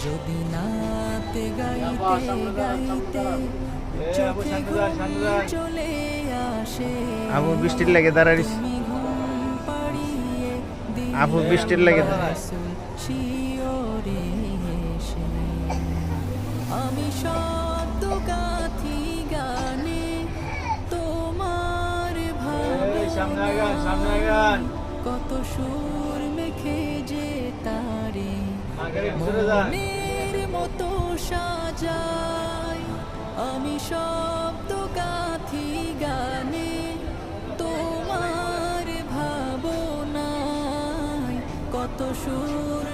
যদি নাতে গাইতে গাইতে চোখে ঘুম চলে আসে, আবু বৃষ্টির লেগে দাঁড়াইস। তুমি ঘুম পাড়িয়ে আপু বৃষ্টির লেগে রাসূল শিওরে এসে। আমি শব্দ গাথি গানে তোমার ভাবনায়, কত সুর মেখে যে তারে মনের মতো সাজাই। আমি শব্দ গাথি গানে তোমার ভাবনায়, কত সুর